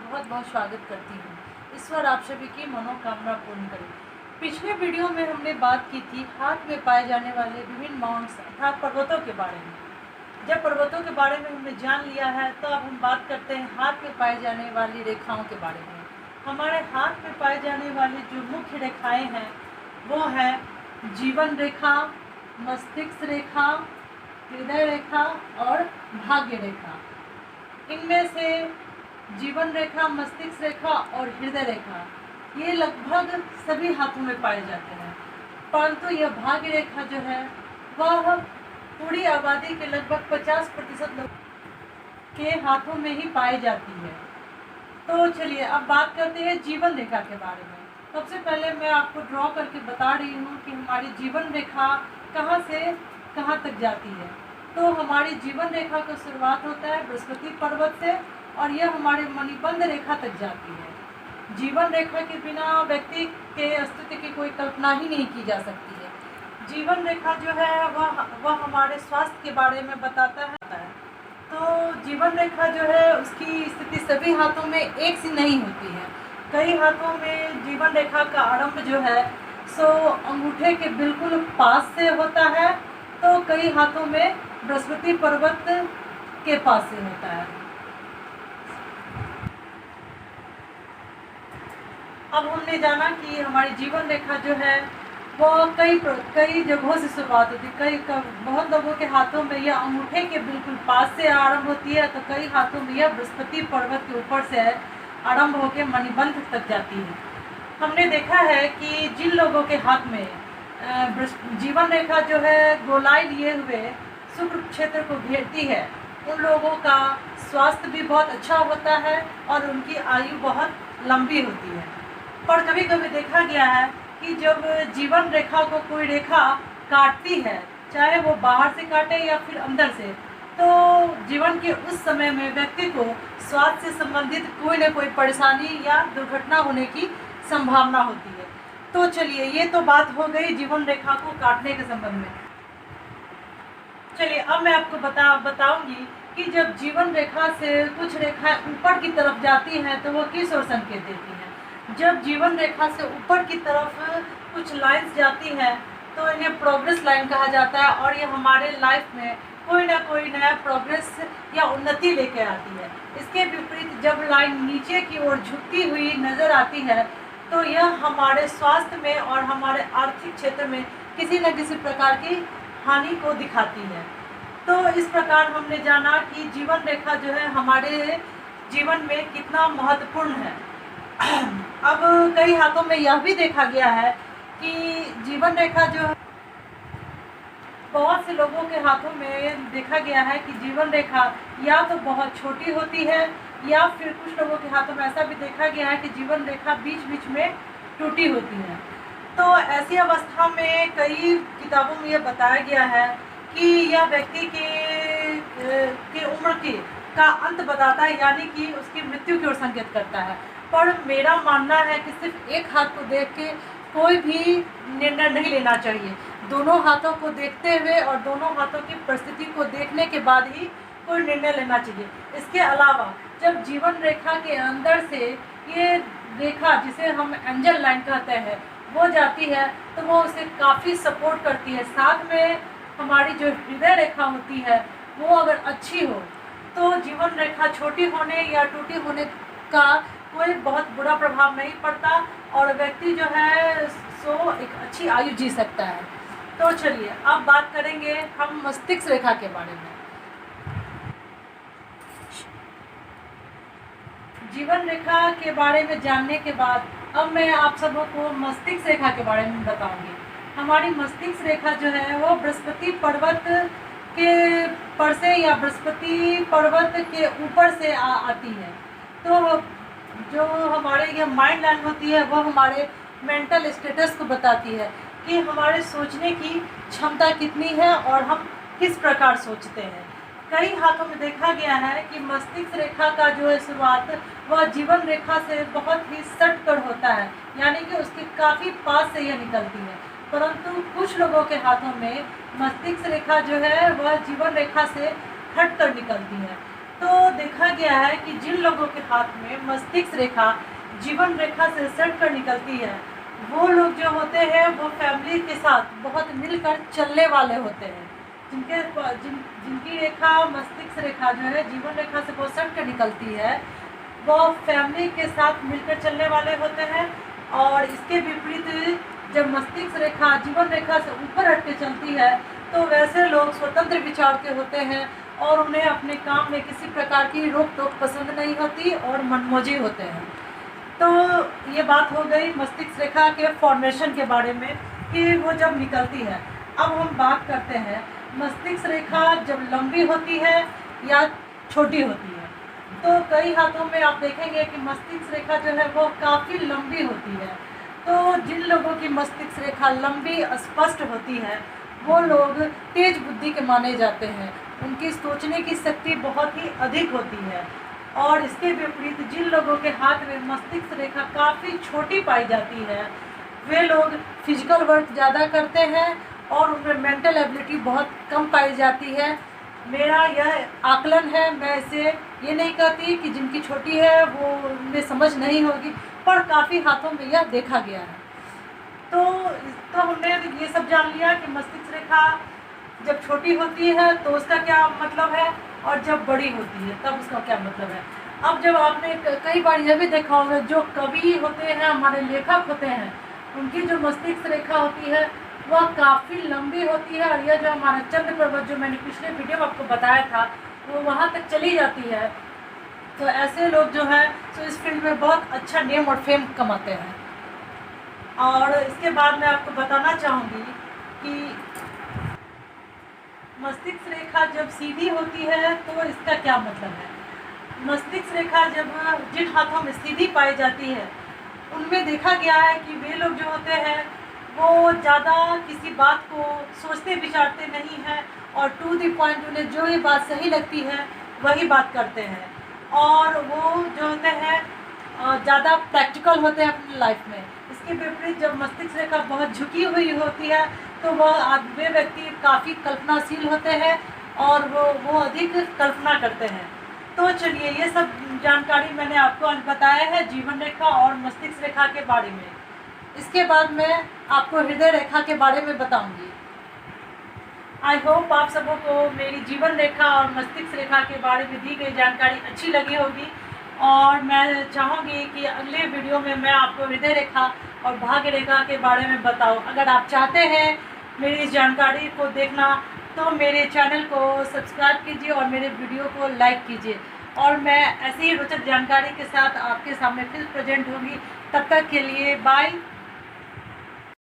बहुत बहुत स्वागत करती हूँ। ईश्वर आप सभी की मनोकामना पूर्ण करे। पिछले वीडियो में हमने बात की थी हाथ में पाए जाने वाले विभिन्न माउंट्स अर्थात पर्वतों के बारे में। जब पर्वतों के बारे में हमने जान लिया है तो अब हम बात करते हैं हाथ में पाए जाने वाली रेखाओं के बारे में। हमारे हाथ में पाए जाने वाली जो मुख्य रेखाएँ हैं वो है जीवन रेखा, मस्तिष्क रेखा, हृदय रेखा और भाग्य रेखा। इनमें से जीवन रेखा, मस्तिष्क रेखा और हृदय रेखा ये लगभग सभी हाथों में पाए जाते हैं, परंतु यह भाग्य रेखा जो है वह पूरी आबादी के लगभग 50% लोग के हाथों में ही पाई जाती है। तो चलिए अब बात करते हैं जीवन रेखा के बारे में। सबसे पहले मैं आपको ड्रॉ करके बता रही हूँ कि हमारी जीवन रेखा कहाँ से कहाँ तक जाती है। तो हमारी जीवन रेखा का शुरुआत होता है बृहस्पति पर्वत से और यह हमारे मणिबंध रेखा तक जाती है। जीवन रेखा के बिना व्यक्ति के अस्तित्व की कोई कल्पना ही नहीं की जा सकती है। जीवन रेखा जो है वह हमारे स्वास्थ्य के बारे में बताता है। तो जीवन रेखा जो है उसकी स्थिति सभी हाथों में एक सी नहीं होती है। कई हाथों में जीवन रेखा का आरंभ जो है सो अंगूठे के बिल्कुल पास से होता है, तो कई हाथों में बृहस्पति पर्वत के पास से होता है। अब हमने जाना कि हमारी जीवन रेखा जो है वो कई जगहों से शुरुआत होती है। बहुत लोगों के हाथों में यह अंगूठे के बिल्कुल पास से आरंभ होती है, तो कई हाथों में यह बृहस्पति पर्वत के ऊपर से आरंभ होकर मणिबंध तक जाती है। हमने देखा है कि जिन लोगों के हाथ में जीवन रेखा जो है गोलाई लिए हुए शुक्र क्षेत्र को घेरती है, उन लोगों का स्वास्थ्य भी बहुत अच्छा होता है और उनकी आयु बहुत लंबी होती है। पर कभी कभी देखा गया है कि जब जीवन रेखा को कोई रेखा काटती है, चाहे वो बाहर से काटे या फिर अंदर से, तो जीवन के उस समय में व्यक्ति को स्वास्थ्य से संबंधित कोई न कोई परेशानी या दुर्घटना होने की संभावना होती है। तो चलिए ये तो बात हो गई जीवन रेखा को काटने के संबंध में। चलिए अब मैं आपको बताऊंगी कि जब जीवन रेखा से कुछ रेखाएं ऊपर की तरफ जाती हैं तो वो किस ओर संकेत देती हैं। जब जीवन रेखा से ऊपर की तरफ कुछ लाइंस जाती हैं तो इन्हें प्रोग्रेस लाइन कहा जाता है और ये हमारे लाइफ में कोई ना कोई नया प्रोग्रेस या उन्नति लेकर आती है। इसके विपरीत जब लाइन नीचे की ओर झुकती हुई नज़र आती है तो यह हमारे स्वास्थ्य में और हमारे आर्थिक क्षेत्र में किसी न किसी प्रकार की हानि को दिखाती है। तो इस प्रकार हमने जाना कि जीवन रेखा जो है हमारे जीवन में कितना महत्वपूर्ण है। अब कई हाथों में यह भी देखा गया है कि जीवन रेखा जो है बहुत से लोगों के हाथों में देखा गया है कि जीवन रेखा या तो बहुत छोटी होती है या फिर कुछ लोगों के हाथों में ऐसा भी देखा गया है कि जीवन रेखा बीच बीच में टूटी होती है। तो ऐसी अवस्था में कई किताबों में यह बताया गया है कि यह व्यक्ति के उम्र का अंत बताता है, यानी कि उसकी मृत्यु की ओर संकेत करता है। पर मेरा मानना है कि सिर्फ एक हाथ को देख के कोई भी निर्णय नहीं लेना चाहिए। दोनों हाथों को देखते हुए और दोनों हाथों की परिस्थिति को देखने के बाद ही कोई निर्णय लेना चाहिए। इसके अलावा जब जीवन रेखा के अंदर से ये रेखा जिसे हम एंजल लाइन कहते हैं वो जाती है तो वो उसे काफ़ी सपोर्ट करती है। साथ में हमारी जो हृदय रेखा होती है वो अगर अच्छी हो तो जीवन रेखा छोटी होने या टूटी होने का कोई बहुत बुरा प्रभाव नहीं पड़ता और व्यक्ति जो है सो एक अच्छी आयु जी सकता है। तो चलिए अब बात करेंगे हम मस्तिष्क रेखा के बारे में। जीवन रेखा के बारे में जानने के बाद अब मैं आप सबों को मस्तिष्क रेखा के बारे में बताऊंगी। हमारी मस्तिष्क रेखा जो है वो बृहस्पति पर्वत के पर से या बृहस्पति पर्वत के ऊपर से आती है। तो जो हमारे ये माइंड लाइन होती है वो हमारे मेंटल स्टेटस को बताती है कि हमारे सोचने की क्षमता कितनी है और हम किस प्रकार सोचते हैं। कई हाथों में देखा गया है कि मस्तिष्क रेखा का जो है शुरुआत वह जीवन रेखा से बहुत ही सट कर होता है, यानी कि उसके काफ़ी पास से यह निकलती है। परंतु कुछ लोगों के हाथों में मस्तिष्क रेखा जो है वह जीवन रेखा से हट कर निकलती है। तो देखा गया है कि जिन लोगों के हाथ में मस्तिष्क रेखा जीवन रेखा से सट कर निकलती है, वो लोग जो होते हैं वो फैमिली के साथ बहुत मिलकर चलने वाले होते हैं। जिनकी रेखा मस्तिष्क रेखा जो है जीवन रेखा से बहुत सट कर निकलती है, वो फैमिली के साथ मिलकर चलने वाले होते हैं। और इसके विपरीत जब मस्तिष्क रेखा जीवन रेखा से ऊपर हट के चलती है, तो वैसे लोग स्वतंत्र विचार के होते हैं और उन्हें अपने काम में किसी प्रकार की रोक टोक पसंद नहीं होती और मनमौजी होते हैं। तो ये बात हो गई मस्तिष्क रेखा के फॉर्मेशन के बारे में कि वो जब निकलती है। अब हम बात करते हैं मस्तिष्क रेखा जब लंबी होती है या छोटी होती है। तो कई हाथों में आप देखेंगे कि मस्तिष्क रेखा जो है वो काफ़ी लंबी होती है। तो जिन लोगों की मस्तिष्क रेखा लंबी स्पष्ट होती है, वो लोग तेज बुद्धि के माने जाते हैं। उनकी सोचने की शक्ति बहुत ही अधिक होती है। और इसके विपरीत जिन लोगों के हाथ में मस्तिष्क रेखा काफ़ी छोटी पाई जाती है, वे लोग फिजिकल वर्क ज़्यादा करते हैं और उनमें मेंटल एबिलिटी बहुत कम पाई जाती है। मेरा यह आकलन है, मैं इसे ये नहीं कहती कि जिनकी छोटी है वो उनमें समझ नहीं होगी, पर काफ़ी हाथों में यह देखा गया है। तो हमने ये सब जान लिया कि मस्तिष्क रेखा जब छोटी होती है तो उसका क्या मतलब है, और जब बड़ी होती है तब उसका क्या मतलब है। अब जब आपने कई बार यह भी देखा होगा, जो कवि होते हैं, हमारे लेखक होते हैं, उनकी जो मस्तिष्क रेखा होती है वह काफ़ी लंबी होती है। और यह जो हमारा चंद्र पर्वत जो मैंने पिछले वीडियो में आपको बताया था, वो वहाँ तक चली जाती है। तो ऐसे लोग जो है तो इस फील्ड में बहुत अच्छा नेम और फेम कमाते हैं। और इसके बाद मैं आपको बताना चाहूँगी कि मस्तिष्क रेखा जब सीधी होती है तो इसका क्या मतलब है। मस्तिष्क रेखा जब जिन हाथों में सीधी पाई जाती है, उनमें देखा गया है कि वे लोग जो होते हैं वो ज़्यादा किसी बात को सोचते विचारते नहीं हैं और टू द पॉइंट उन्हें जो भी बात सही लगती है वही बात करते हैं। और वो जो होते हैं ज़्यादा प्रैक्टिकल होते हैं अपनी लाइफ में। इसके विपरीत जब मस्तिष्क रेखा बहुत झुकी हुई होती है तो वे व्यक्ति काफ़ी कल्पनाशील होते हैं और वो अधिक कल्पना करते हैं। तो चलिए, ये सब जानकारी मैंने आपको आज बताया है जीवन रेखा और मस्तिष्क रेखा के बारे में। इसके बाद मैं आपको हृदय रेखा के बारे में बताऊंगी। आई होप आप सबों को मेरी जीवन रेखा और मस्तिष्क रेखा के बारे में दी गई जानकारी अच्छी लगी होगी। और मैं चाहूँगी कि अगले वीडियो में मैं आपको हृदय रेखा और भाग्य रेखा के बारे में बताऊँ। अगर आप चाहते हैं मेरी इस जानकारी को देखना तो मेरे चैनल को सब्सक्राइब कीजिए और मेरे वीडियो को लाइक कीजिए। और मैं ऐसी ही रोचक जानकारी के साथ आपके सामने फिर प्रेजेंट होंगी। तब तक के लिए बाय।